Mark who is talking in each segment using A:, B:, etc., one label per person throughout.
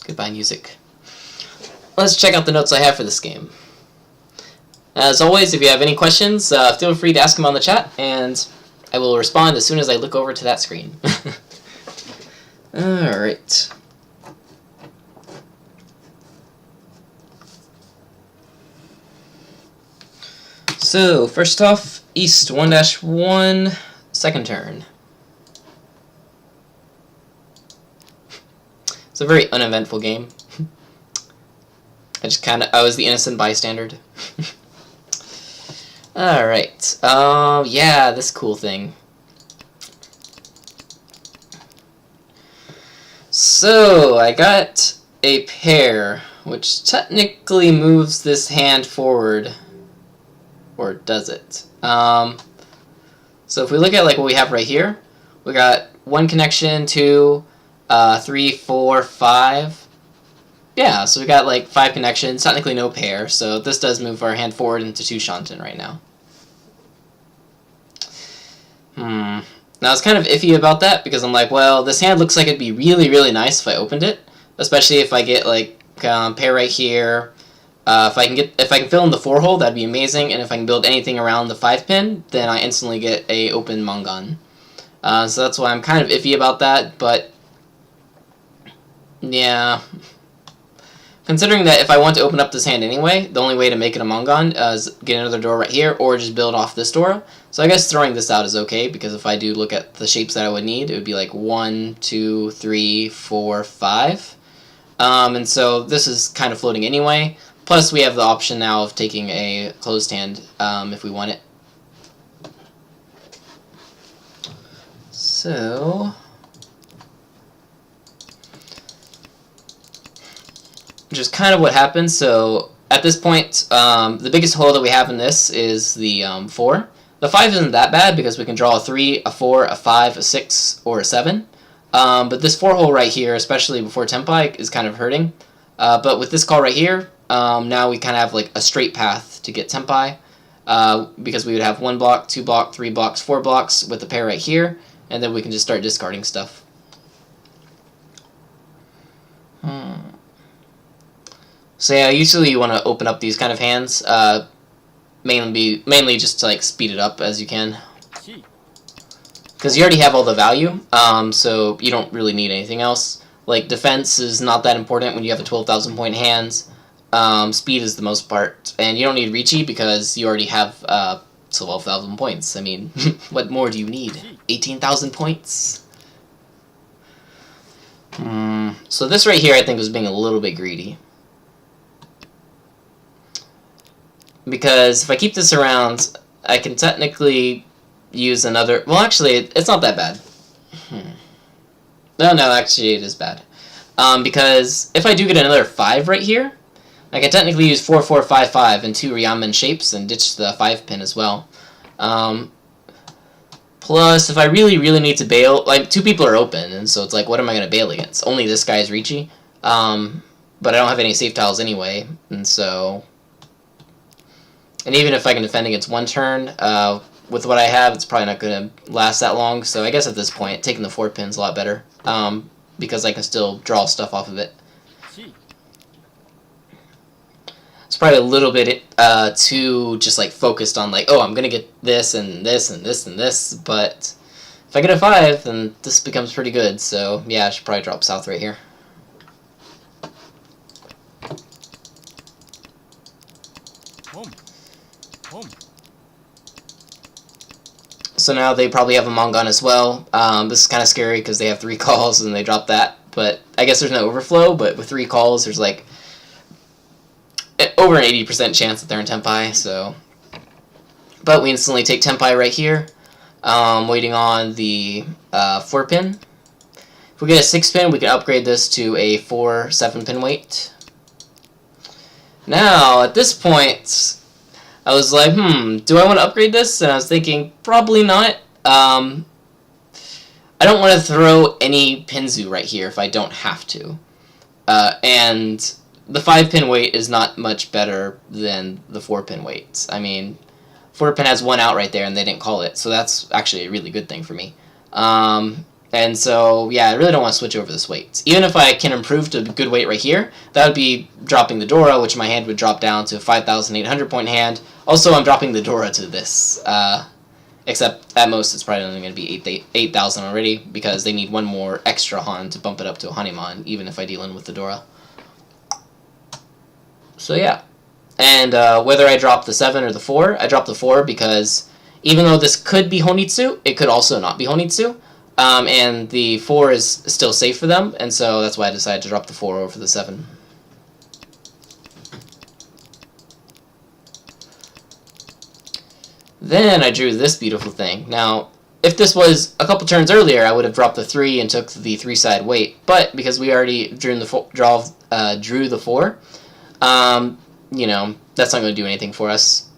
A: Goodbye, music. Let's check out the notes I have for this game. As always, if you have any questions, feel free to ask them on the chat, and I will respond as soon as I look over to that screen. Alright. So, first off, East 1-1, second turn. It's a very uneventful game. I was the innocent bystander. Alright, yeah, this cool thing. So, I got a pair, which technically moves this hand forward. Or does it? So if we look at like what we have right here, we got 1 connection, 2, 3, 4, 5. Yeah, so we got like 5 connections, technically no pair, so this does move our hand forward into 2 Shanten right now. Now I was kind of iffy about that because I'm like, well, this hand looks like it'd be really, really nice if I opened it, especially if I get like pair right here. If I can fill in the 4 hole, that'd be amazing, and if I can build anything around the 5 pin, then I instantly get a open Mahjong. So that's why I'm kind of iffy about that, but yeah. Considering that if I want to open up this hand anyway, the only way to make it a Mahjong is get another door right here, or just build off this door. So I guess throwing this out is okay, because if I do look at the shapes that I would need, it would be like 1, 2, 3, 4, 5. And so this is kind of floating anyway. Plus, we have the option now of taking a closed hand if we want it. So, which is kind of what happens. So, at this point, the biggest hole that we have in this is the 4. The 5 isn't that bad because we can draw a 3, a 4, a 5, a 6, or a 7. But this 4 hole right here, especially before Tenpai, is kind of hurting. But with this call right here, now we kind of have like a straight path to get Tenpai, because we would have 1 block, 2 block, 3 blocks, 4 blocks with the pair right here, and then we can just start discarding stuff. So yeah, usually you want to open up these kind of hands, mainly just to like speed it up as you can, because you already have all the value, so you don't really need anything else. Like defense is not that important when you have a 12,000 point hands. Speed is the most part, and you don't need Ricci because you already have 12,000 points. I mean, what more do you need? 18,000 points? So this right here I think was being a little bit greedy. Because if I keep this around, I can technically use another... Well, actually, it's not that bad. No, actually it is bad. Because if I do get another 5 right here, I can technically use 4, 4, 5, 5 and 2 Ryamen shapes and ditch the 5 pin as well. Plus, if I really need to bail, like 2 people are open, and so it's like, what am I going to bail against? Only this guy's Ricci. But I don't have any safe tiles anyway, and so... And even if I can defend against 1 turn, with what I have, it's probably not going to last that long. So I guess at this point, taking the 4 pin's a lot better, because I can still draw stuff off of it. It's probably a little bit too just like focused on like, oh, I'm going to get this and this and this and this. But if I get a 5, then this becomes pretty good. So yeah, I should probably drop south right here. So now they probably have a Mahjong as well. This is kind of scary because they have 3 calls and they drop that. But I guess there's no overflow, but with 3 calls, there's like over an 80% chance that they're in Tenpai. So, but we instantly take Tenpai right here, waiting on the 4 pin. If we get a 6 pin, we can upgrade this to a 4, 7 pin weight. Now, at this point, I was like, do I want to upgrade this? And I was thinking, probably not. I don't want to throw any Pinzu right here if I don't have to. And the 5 pin weight is not much better than the 4 pin weights. I mean, 4 pin has 1 out right there and they didn't call it, so that's actually a really good thing for me. And so, yeah, I really don't want to switch over this weight. Even if I can improve to a good weight right here, that would be dropping the Dora, which my hand would drop down to a 5,800 point hand. Also, I'm dropping the Dora to this. Except, at most, it's probably only going to be 8,000 already, because they need one more extra Han to bump it up to a Hanuman, even if I deal in with the Dora. So, yeah. And whether I drop the 7 or the 4, I drop the 4 because even though this could be Honitsu, it could also not be Honitsu. And the 4 is still safe for them, and so that's why I decided to drop the 4 over the 7. Then I drew this beautiful thing. Now, if this was a couple turns earlier, I would have dropped the 3 and took the 3-side weight, but because we already drew the 4, you know, that's not going to do anything for us.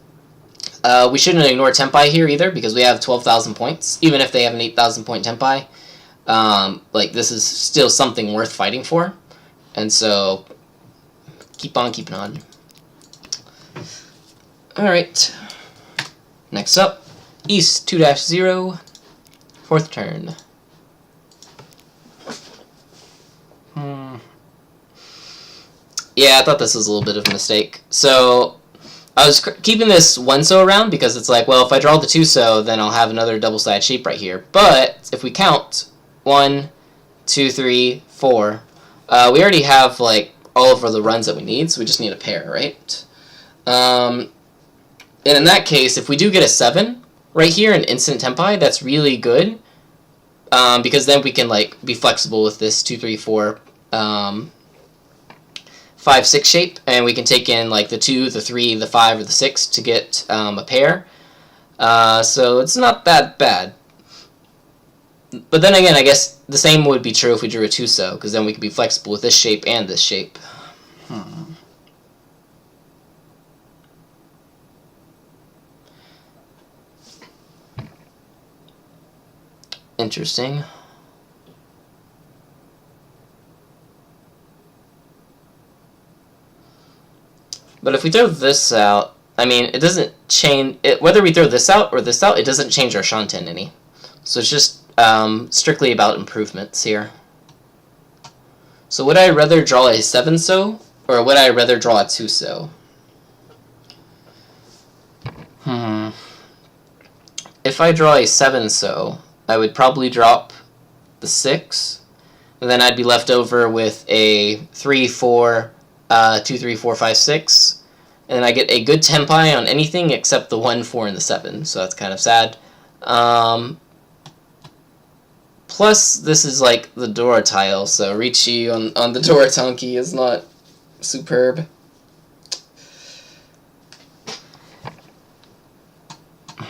A: We shouldn't ignore Tenpai here either, because we have 12,000 points. Even if they have an 8,000 point Tenpai, like, this is still something worth fighting for. And so, keep on keeping on. Alright. Next up, East 2-0, 4th turn. Yeah, I thought this was a little bit of a mistake. So, I was keeping this 1-so around because it's like, well, if I draw the 2-so, then I'll have another double-sided shape right here. But, if we count, 1, 2, 3, 4, we already have, like, all of the runs that we need, so we just need a pair, right? And in that case, if we do get a 7 right here in Instant Tenpai, that's really good. Because then we can, like, be flexible with this 2, 3, 4, 5, 6 shape, and we can take in like the 2, the 3, the 5, or the 6 to get a pair. So it's not that bad. But then again, I guess the same would be true if we drew a 2-so, because then we could be flexible with this shape and this shape. Interesting. But if we throw this out, I mean, it doesn't change... whether we throw this out or this out, it doesn't change our Shanten any. So it's just strictly about improvements here. So would I rather draw a 7-so, or would I rather draw a 2-so? If I draw a 7-so, I would probably drop the 6, and then I'd be left over with a 3, 4... 2, 3, 4, 5, 6, and I get a good Tenpai on anything except the 1, 4, and the 7, so that's kind of sad. Plus, this is like the Dora tile, so Richi on the Dora Tonki is not superb.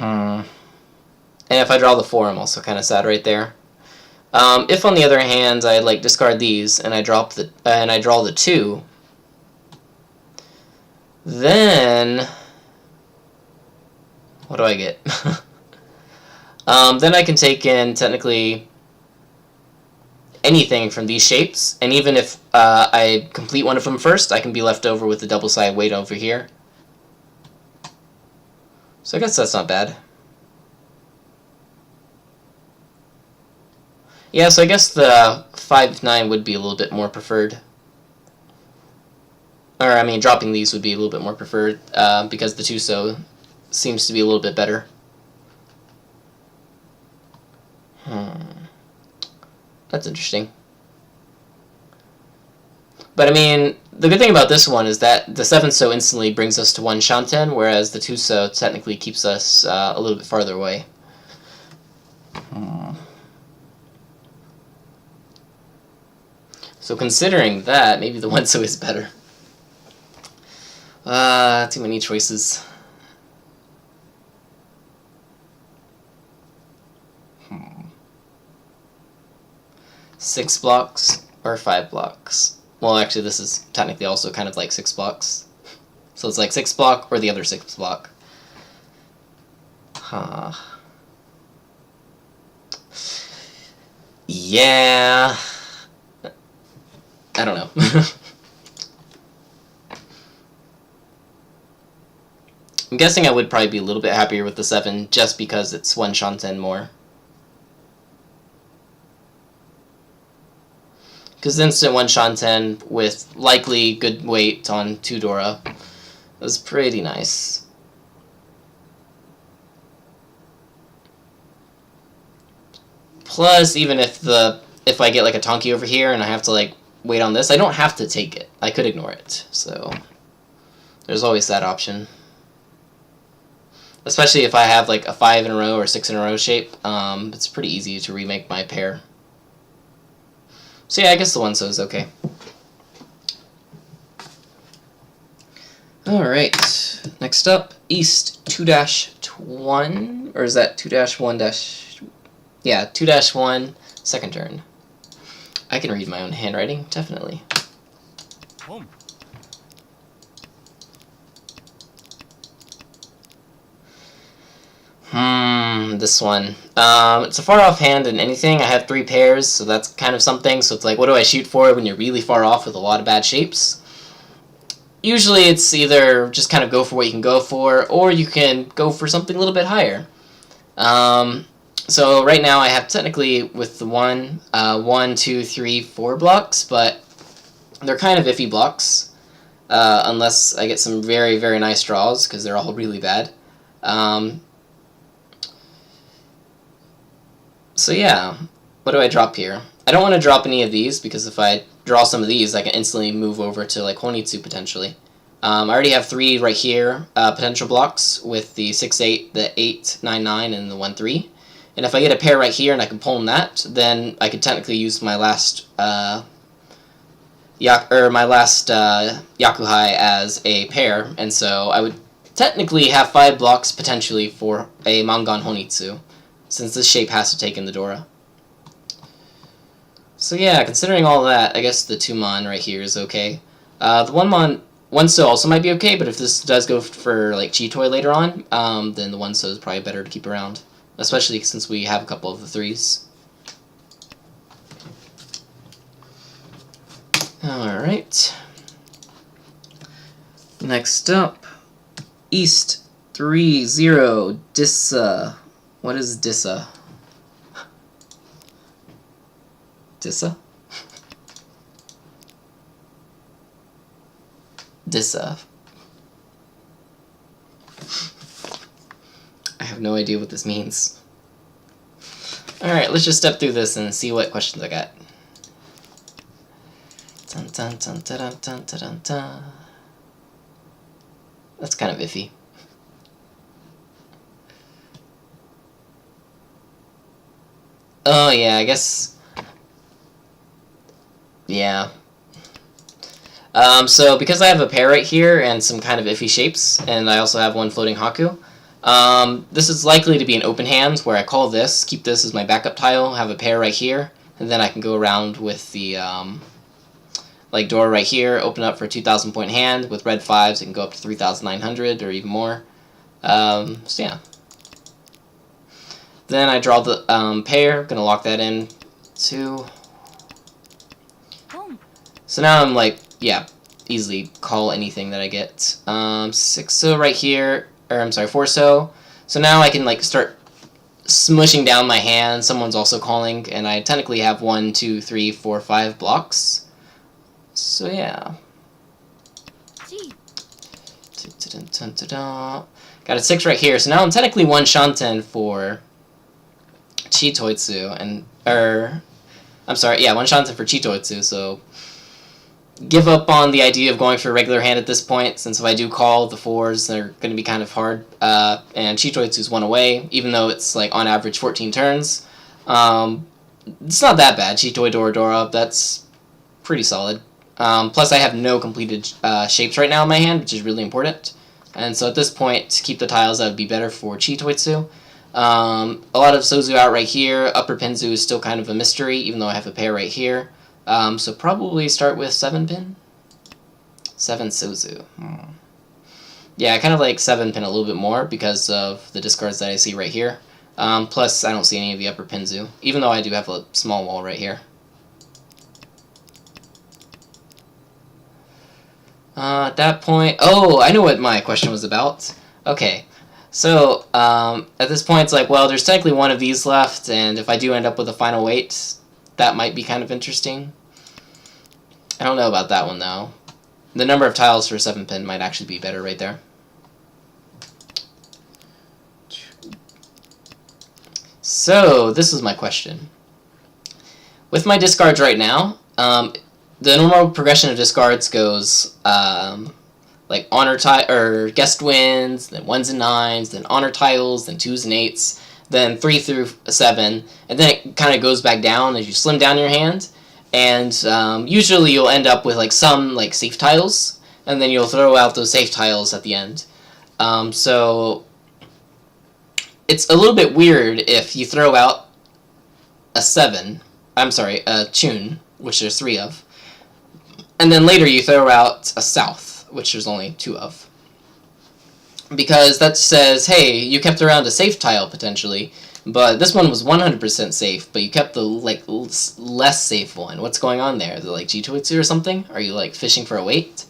A: And if I draw the 4, I'm also kind of sad right there. If, on the other hand, I like discard these and I draw the 2. Then, what do I get? Then I can take in, technically, anything from these shapes, and even if I complete one of them first, I can be left over with the double-sided weight over here. So I guess that's not bad. Yeah, so I guess the 5-9 would be a little bit more preferred. Or, I mean, dropping these would be a little bit more preferred, because the 2-so seems to be a little bit better. That's interesting. But, I mean, the good thing about this one is that the 7-so instantly brings us to 1 Shanten, whereas the 2-so technically keeps us a little bit farther away. So considering that, maybe the 1-so is better. Too many choices. 6 blocks or 5 blocks? Well, actually, this is technically also kind of like 6 blocks. So it's like 6 block or the other 6 block. Yeah. I don't know. I'm guessing I would probably be a little bit happier with the 7 just because it's 1 Shanten more. Because instant one Shanten with likely good weight on 2 Dora was pretty nice. Plus, even if I get like a Tonki over here and I have to like wait on this, I don't have to take it. I could ignore it. So there's always that option. Especially if I have like a 5 in a row or 6 in a row shape, it's pretty easy to remake my pair. So yeah, I guess the 1-so is okay. Alright, next up, East 2-1, or is that 2-1 yeah, 2-1, second turn. I can read my own handwriting, definitely. This one. It's a far off hand than anything. I have 3 pairs, so that's kind of something. So it's like, what do I shoot for when you're really far off with a lot of bad shapes? Usually it's either just kind of go for what you can go for, or you can go for something a little bit higher. So right now I have technically with the 1, 2, 3, 4 blocks, but they're kind of iffy blocks, unless I get some very, very nice draws, because they're all really bad. So yeah, what do I drop here? I don't want to drop any of these, because if I draw some of these, I can instantly move over to like Honitsu potentially. I already have 3 right here, potential blocks, with the 6-8, the 8-9-9, and the 1-3. And if I get a pair right here and I can pull in that, then I could technically use my last Yakuhai as a pair, and so I would technically have 5 blocks potentially for a Mangan Honitsu, since this shape has to take in the Dora. So yeah, considering all that, I guess the 2-mon right here is okay. The 1-mon 1-so also might be okay, but if this does go for like Chitoi later on, then the 1-so is probably better to keep around, especially since we have a couple of the 3s. Alright. Next up, East 3-0, Dissa. What is Dissa? Dissa? Dissa. I have no idea what this means. Alright, let's just step through this and see what questions I got. Dun, dun, dun, dun, dun, dun, dun, dun. That's kind of iffy. Oh yeah, I guess. Yeah. So because I have a pair right here and some kind of iffy shapes, and I also have one floating Haku, this is likely to be an open hand where I call this, keep this as my backup tile, have a pair right here, and then I can go around with the like Dora right here, open up for a 2,000 point hand. With red 5s, it can go up to 3,900 or even more. So yeah. Then I draw the pair, gonna lock that in 2. So now I'm like, yeah, easily call anything that I get. 6-so right here, or I'm sorry, 4-so. So now I can like start smushing down my hand. Someone's also calling, and I technically have 1, 2, 3, 4, 5 blocks. So yeah. Got a 6 right here. So now I'm technically 1 Shanten for Chitoitsu, and I'm sorry, yeah, 1 Shanten for Chitoitsu. So give up on the idea of going for a regular hand at this point, since if I do call, the 4s are going to be kind of hard. And Chitoitsu's 1 away, even though it's like on average 14 turns. It's not that bad. Chitoi Dora, that's pretty solid. Plus I have no completed shapes right now in my hand, which is really important. And so at this point, to keep the tiles, that would be better for Chitoitsu. A lot of Sozu out right here. Upper Pinzu is still kind of a mystery, even though I have a pair right here. So probably start with 7-pin. 7 Sozu. Yeah, I kind of like 7-pin a little bit more because of the discards that I see right here. Plus, I don't see any of the upper Pinzu, even though I do have a small wall right here. At that point... Oh, I know what my question was about. Okay. So, at this point, it's like, well, there's technically 1 of these left, and if I do end up with a final weight, that might be kind of interesting. I don't know about that one, though. The number of tiles for 7-pin might actually be better right there. So, this is my question. With my discards right now, the normal progression of discards goes like honor or guest wins, then 1s and 9s, then honor tiles, then 2s and 8s, then 3 through 7, and then it kind of goes back down as you slim down your hand. And usually you'll end up with like some like safe tiles, and then you'll throw out those safe tiles at the end. So it's a little bit weird if you throw out a tune, which there's 3 of, and then later you throw out a south, which there's only 2 of. Because that says, hey, you kept around a safe tile potentially, but this one was 100% safe, but you kept the like less safe one. What's going on there? Is it like G-Twitsu or something? Are you like fishing for a weight?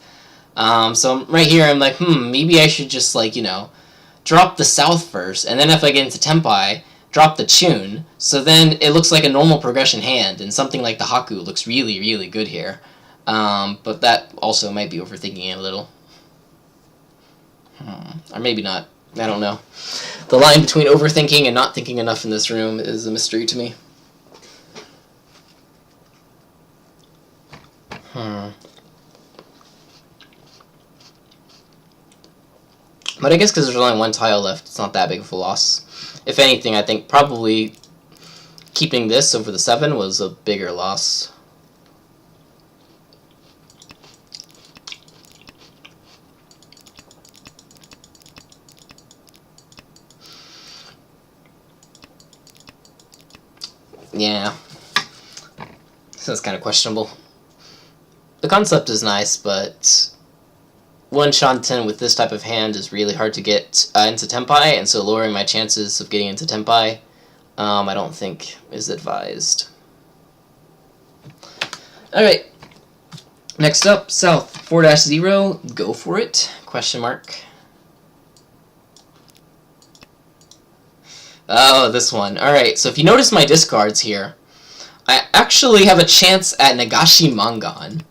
A: So right here I'm like, maybe I should just like, drop the south first, and then if I get into Tenpai, drop the tune, so then it looks like a normal progression hand, and something like the Haku looks really, really good here. But that also might be overthinking it a little. Or maybe not. I don't know. The line between overthinking and not thinking enough in this room is a mystery to me. But I guess because there's only 1 tile left, it's not that big of a loss. If anything, I think probably keeping this over the 7 was a bigger loss. Yeah. So it's kind of questionable. The concept is nice, but 1 Shanten with this type of hand is really hard to get into Tenpai, and so lowering my chances of getting into Tenpai, I don't think is advised. Alright. Next up, South 4-0. Go for it? Question mark. Oh, this one. Alright, so if you notice my discards here, I actually have a chance at Nagashi Mangan.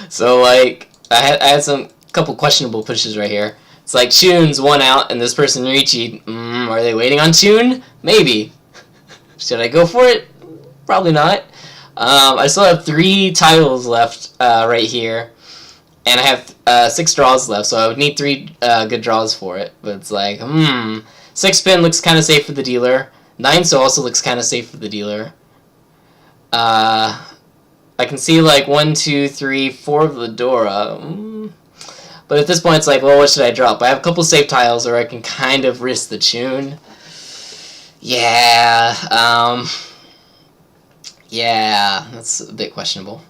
A: So, like, I had some couple questionable pushes right here. It's like, Chune's 1 out, and this person Riichi, are they waiting on Chune? Maybe. Should I go for it? Probably not. I still have 3 tiles left right here, and I have 6 draws left, so I would need 3 good draws for it. But it's like, 6-pin looks kind of safe for the dealer. 9-so also looks kind of safe for the dealer. I can see like 1, 2, 3, 4 of the Dora. But at this point, it's like, well, what should I drop? I have a couple safe tiles, or I can kind of risk the tune. Yeah, yeah, that's a bit questionable.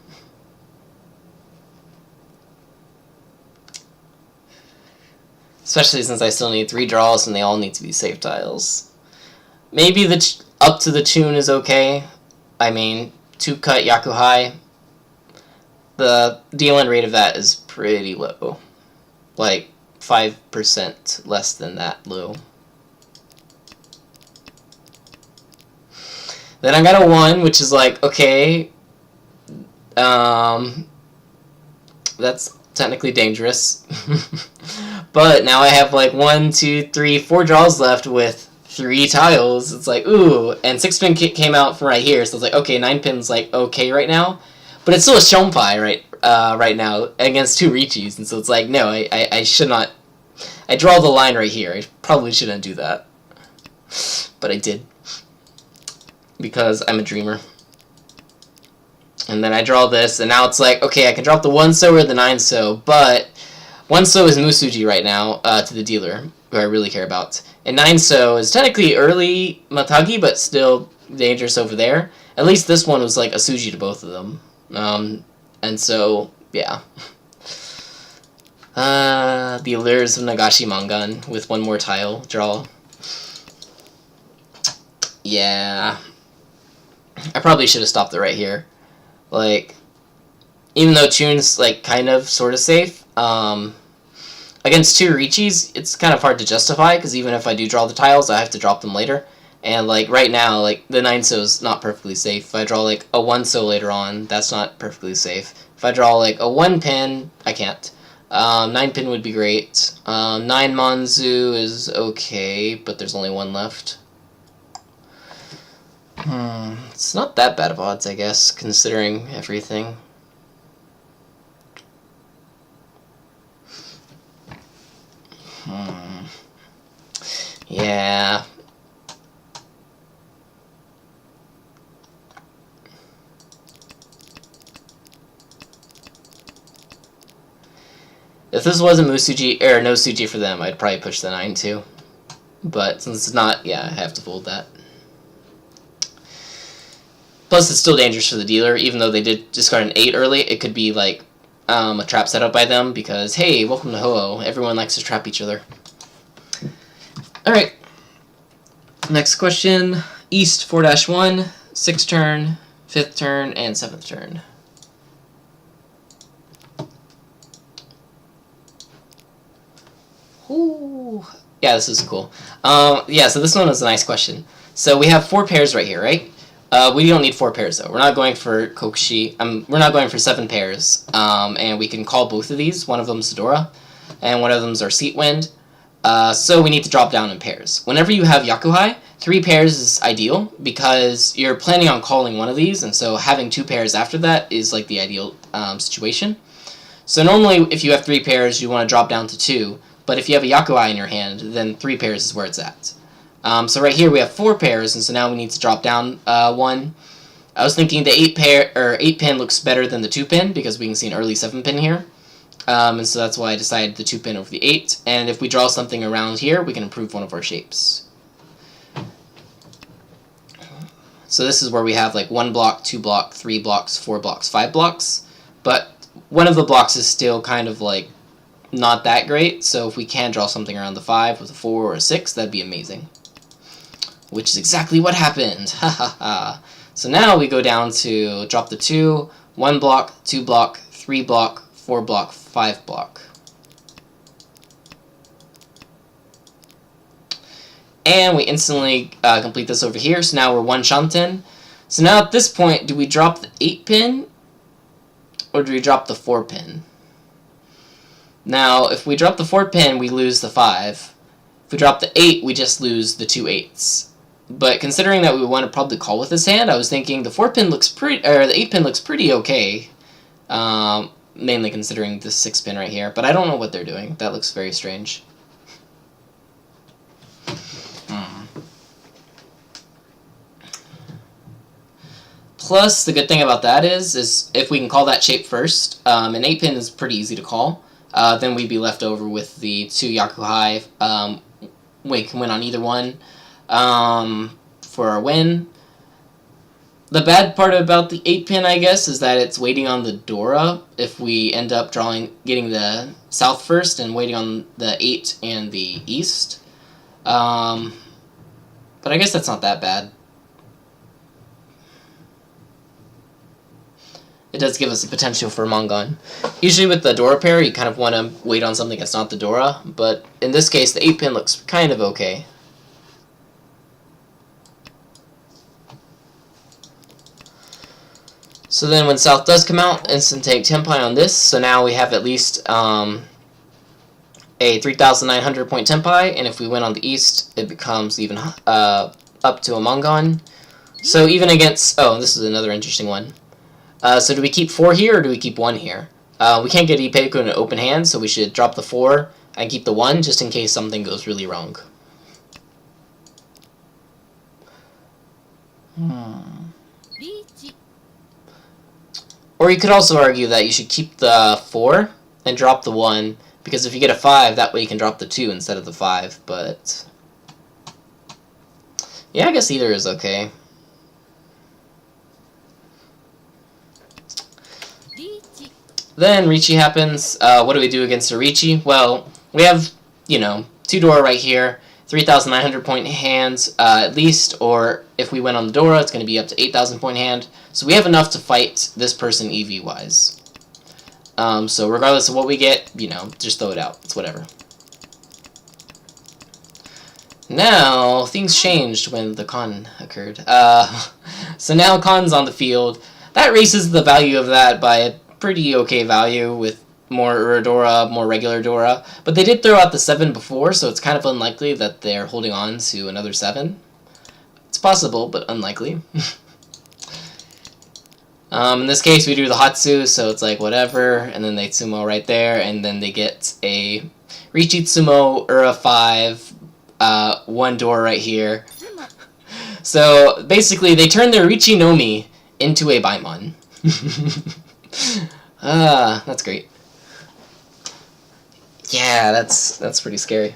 A: Especially since I still need 3 draws, and they all need to be safe tiles. Maybe the up to the tune is okay. I mean, 2-cut Yakuhai, the deal-in rate of that is pretty low. Like, 5% less than that low. Then I got a 1, which is like, okay, that's technically dangerous. But now I have like 1, 2, 3, 4 draws left with 3 tiles. It's like, ooh, and 6-pin came out from right here, so it's like, okay, 9-pin's like okay right now, but it's still a Shonpai right now against 2 Riichis, and so it's like, no, I should not. I draw the line right here. I probably shouldn't do that, but I did because I'm a dreamer. And then I draw this, and now it's like, okay, I can drop the 1-so or the 9-so, but 1-so is Musuji right now to the dealer, who I really care about. And 9-so is technically early Matagi, but still dangerous over there. At least this one was like a Suji to both of them. And so, yeah. The allures of Nagashi Mangan with 1 more tile draw. Yeah. I probably should have stopped it right here. Like, even though Chune's like kind of sort of safe, against 2 Riichis, it's kind of hard to justify, because even if I do draw the tiles, I have to drop them later. And like right now, like the 9-so is not perfectly safe. If I draw like a 1-so later on, that's not perfectly safe. If I draw like a 1-pin, I can't. 9-pin would be great. 9 Manzu is okay, but there's only one left. It's not that bad of odds, I guess, considering everything. Yeah. If this wasn't Musuji, or no Suji for them, I'd probably push the 9 too. But since it's not, yeah, I have to fold that. Plus, it's still dangerous for the dealer, even though they did discard an 8 early. It could be like a trap set up by them because, hey, welcome to Ho-Oh. Everyone likes to trap each other. Alright. Next question. East 4-1, 6th turn, 5th turn, and 7th turn. Ooh. Yeah, this is cool. Yeah, so this one is a nice question. So we have 4 pairs right here, right? We don't need 4 pairs, though. We're not going for Kokushi. We're not going for 7 pairs. And we can call both of these. One of them's Sedora, and one of them's our Seat Wind. So we need to drop down in pairs. Whenever you have Yakuhai, 3 pairs is ideal, because you're planning on calling one of these, and so having 2 pairs after that is like the ideal situation. So normally, if you have 3 pairs, you want to drop down to 2, but if you have a Yakuhai in your hand, then 3 pairs is where it's at. So right here we have 4 pairs, and so now we need to drop down 1. I was thinking the 8-pin looks better than the 2-pin, because we can see an early 7-pin here. And so that's why I decided the 2-pin over the 8. And if we draw something around here, we can improve one of our shapes. So this is where we have like 1 block, 2 block, 3 blocks, 4 blocks, 5 blocks. But one of the blocks is still kind of like not that great. So if we can draw something around the 5 with a 4 or a 6, that'd be amazing. Which is exactly what happened. Ha ha ha. So now we go down to drop the 2, 1 block, 2 block, 3 block, 4 block, 5 block. And we instantly complete this over here. So now we're 1 Shanten. So now at this point, do we drop the 8-pin or do we drop the 4-pin? Now, if we drop the 4-pin, we lose the 5. If we drop the 8, we just lose the 2 8s. But considering that we want to probably call with this hand, I was thinking the 4-pin looks pretty, or the 8-pin looks pretty okay. Mainly considering this 6-pin right here, but I don't know what they're doing. That looks very strange. Plus, the good thing about that is if we can call that shape first, an 8-pin is pretty easy to call. Then we'd be left over with the 2 Yakuhai. We can win on either one for our win. The bad part about the 8-pin, I guess, is that it's waiting on the Dora if we end up getting the south first and waiting on the 8 and the east. But I guess that's not that bad. It does give us the potential for Mongon. Usually with the Dora pair, you kind of want to wait on something that's not the Dora, but in this case, the 8-pin looks kind of okay. So then when South does come out, instant take Tenpai on this, so now we have at least a 3,900 point Tenpai, and if we win on the East, it becomes even up to a Mongon. So even against... Oh, this is another interesting one. So do we keep 4 here, or do we keep 1 here? We can't get Ipeku in an open hand, so we should drop the 4 and keep the 1, just in case something goes really wrong. Or you could also argue that you should keep the 4 and drop the 1, because if you get a 5, that way you can drop the 2 instead of the 5, but... yeah, I guess either is okay. Then Ricci happens. What do we do against a Ricci? Well, we have, 2 Dora right here, 3,900 point hands at least, or if we win on the Dora, it's going to be up to 8,000 point hand. So we have enough to fight this person EV-wise. So regardless of what we get, just throw it out. It's whatever. Now, things changed when the con occurred. So now con's on the field. That raises the value of that by a pretty okay value with more Uradora, more regular Dora. But they did throw out the 7 before, so it's kind of unlikely that they're holding on to another 7. It's possible, but unlikely. In this case, we do the Hatsu, so it's like whatever, and then they Tsumo right there, and then they get a Riichi Tsumo, Ura 5, 1 door right here. So basically, they turn their Riichi Nomi into a Baimon. That's great. Yeah, that's pretty scary.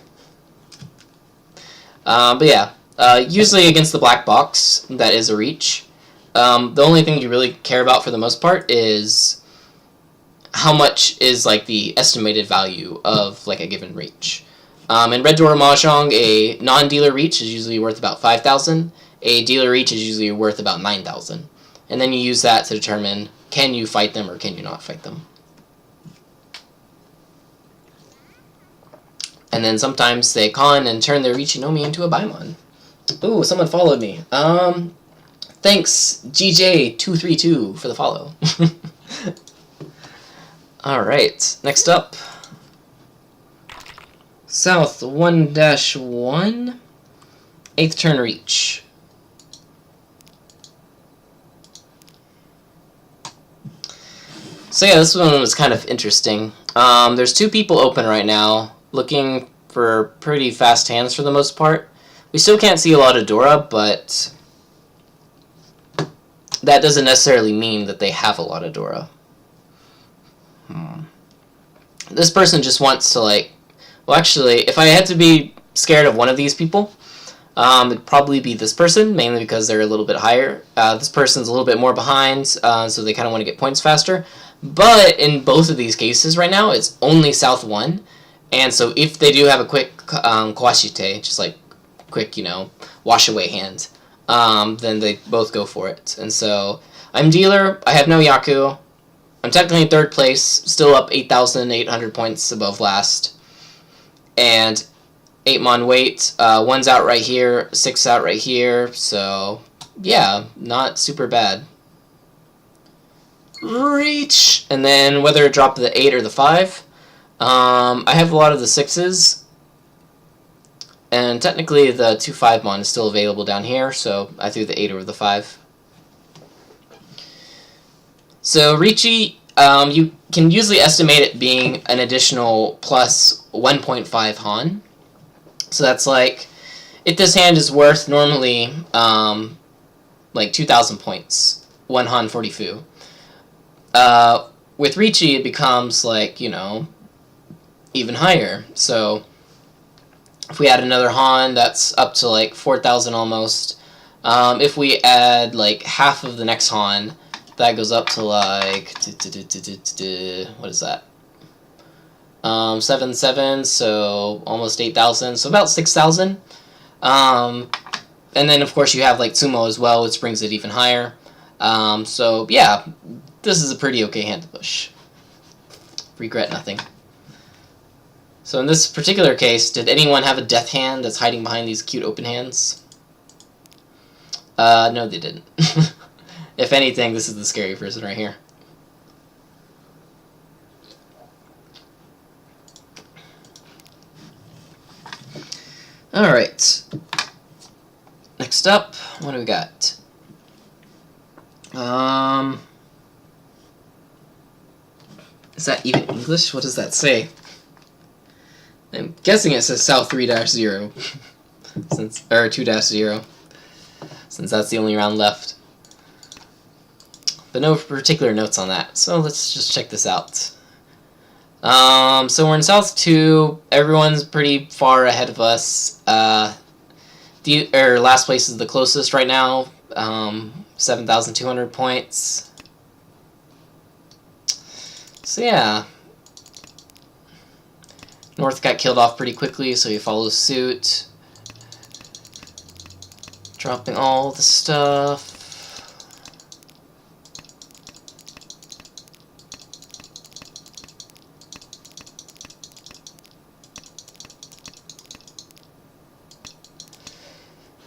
A: But yeah, usually against the black box, that is a reach. The only thing you really care about for the most part is how much is like the estimated value of like a given reach. In Red Door Mahjong, a non-dealer reach is usually worth about 5,000. A dealer reach is usually worth about 9,000. And then you use that to determine, can you fight them or can you not fight them. And then sometimes they con and turn their Richinomi into a Baimon. Ooh, someone followed me. Thanks, GJ232, for the follow. Alright, next up. South 1-1. 8th turn reach. So yeah, this one was kind of interesting. There's 2 people open right now, looking for pretty fast hands for the most part. We still can't see a lot of Dora, but that doesn't necessarily mean that they have a lot of Dora. This person just wants to like... Well, actually, if I had to be scared of one of these people, it'd probably be this person, mainly because they're a little bit higher. This person's a little bit more behind, so they kind of want to get points faster. But in both of these cases right now, it's only South 1. And so if they do have a quick Kawashite, just like quick, you know, wash away hand, then they both go for it. And so I'm dealer, I have no Yaku. I'm technically in 3rd place, still up 8,800 points above last. And 8 mon weight, 1's out right here, 6 out right here, so yeah, not super bad. Reach! And then whether it dropped the 8 or the 5, I have a lot of the 6s, and technically the 2-5 mon is still available down here, so I threw the 8 over the 5. So Riichi, you can usually estimate it being an additional plus 1.5 Han. So that's like, if this hand is worth normally like 2,000 points, 1 Han 40 Fu. With Riichi, it becomes like, you know, even higher. So if we add another Han, that's up to like 4,000 almost. If we add like half of the next Han, that goes up to like, what is that? 7,7, so almost 8,000, so about 6,000. And then of course you have like Tsumo as well, which brings it even higher. So yeah, this is a pretty okay hand to push. Regret nothing. So in this particular case, did anyone have a death hand that's hiding behind these cute open hands? No, they didn't. If anything, this is the scary person right here. Alright. Next up, what do we got? Is that even English? What does that say? I'm guessing it says South 3-0. Since, or 2-0. Since that's the only round left. But no particular notes on that. So let's just check this out. So we're in South 2. Everyone's pretty far ahead of us. Last place is the closest right now. 7,200 points. So yeah. North got killed off pretty quickly, so he follows suit. Dropping all the stuff.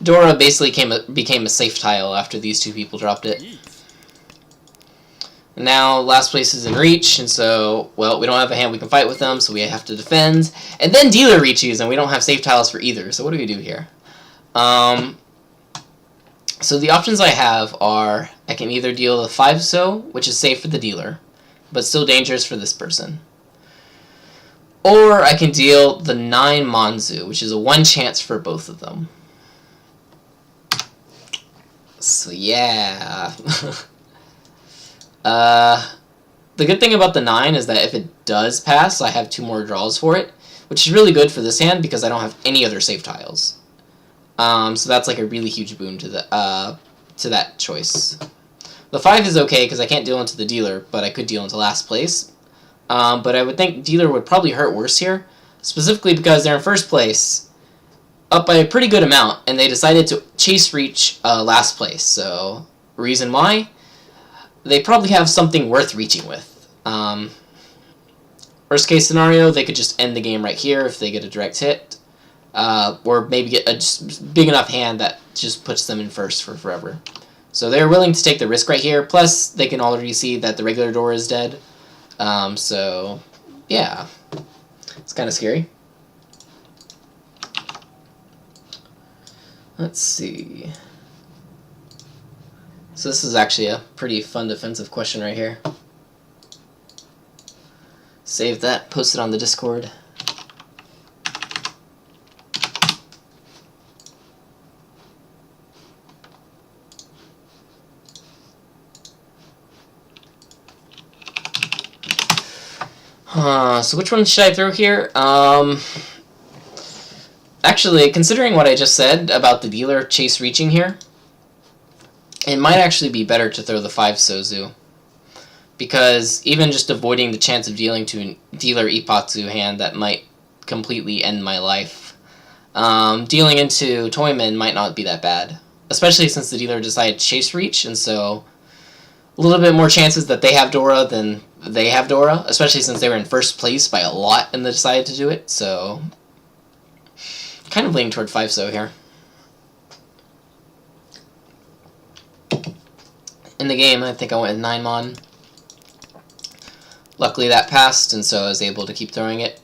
A: Dora basically became a safe tile after these two people dropped it. Now, last place is in reach, and so, well, we don't have a hand we can fight with them, so we have to defend. And then dealer reaches, and we don't have safe tiles for either, so what do we do here? So the options I have are, I can either deal the 5-so, which is safe for the dealer, but still dangerous for this person. Or I can deal the 9 Manzu, which is a 1 chance for both of them. So yeah. The good thing about the 9 is that if it does pass, I have 2 more draws for it, which is really good for this hand because I don't have any other safe tiles. So that's like a really huge boon to that choice. The 5 is okay because I can't deal into the dealer, but I could deal into last place. But I would think dealer would probably hurt worse here, specifically because they're in first place, up by a pretty good amount, and they decided to chase reach last place. So, reason why? They probably have something worth reaching with. Worst case scenario, they could just end the game right here if they get a direct hit, or maybe get a just big enough hand that just puts them in first for forever. So they're willing to take the risk right here, plus they can already see that the regular door is dead. So, yeah, it's kind of scary. Let's see. So this is actually a pretty fun defensive question right here. Save that, post it on the Discord. So which one should I throw here? Actually, considering what I just said about the dealer chase reaching here, it might actually be better to throw the 5-so, because even just avoiding the chance of dealing to a dealer Ippatsu hand that might completely end my life, dealing into Toyman might not be that bad, especially since the dealer decided to chase reach, and so a little bit more chances that they have Dora than they have Dora, especially since they were in first place by a lot and they decided to do it, so kind of leaning toward 5-so here. In the game, I think I went with 9-mon. Luckily that passed, and so I was able to keep throwing it.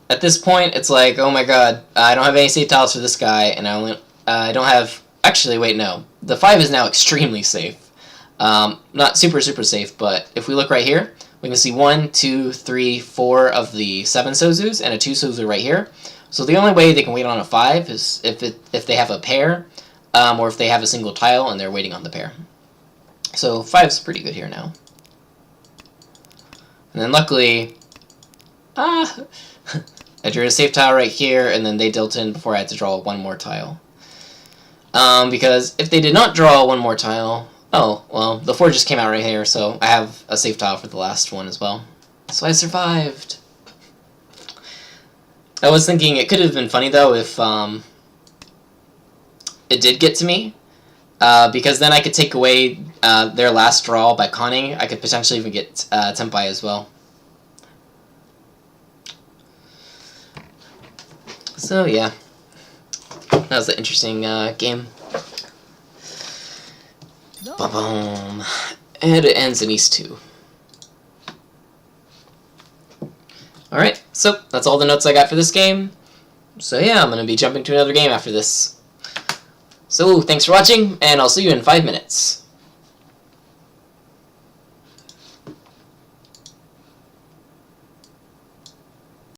A: At this point, it's like, oh my god, I don't have any safe tiles for this guy, and I don't have... Actually, wait, no. The 5 is now extremely safe. Not super safe, but if we look right here, we can see 1, 2, 3, 4 of the 7 Sozus, and a 2 Sozu right here. So the only way they can wait on a 5 is if they have a pair, or if they have a single tile and they're waiting on the pair. So 5's pretty good here now. And then luckily, I drew a safe tile right here, and then they dealt in before I had to draw one more tile. Because if they did not draw one more tile, oh, well, the 4 just came out right here, so I have a safe tile for the last one as well. So I survived. I was thinking it could have been funny, though, if it did get to me, because then I could take away their last draw by conning. I could potentially even get Tenpai as well. So, yeah. That was an interesting game. Ba-boom. And it ends in East 2. Alright, so that's all the notes I got for this game. So yeah, I'm going to be jumping to another game after this. So, thanks for watching, and I'll see you in 5 minutes.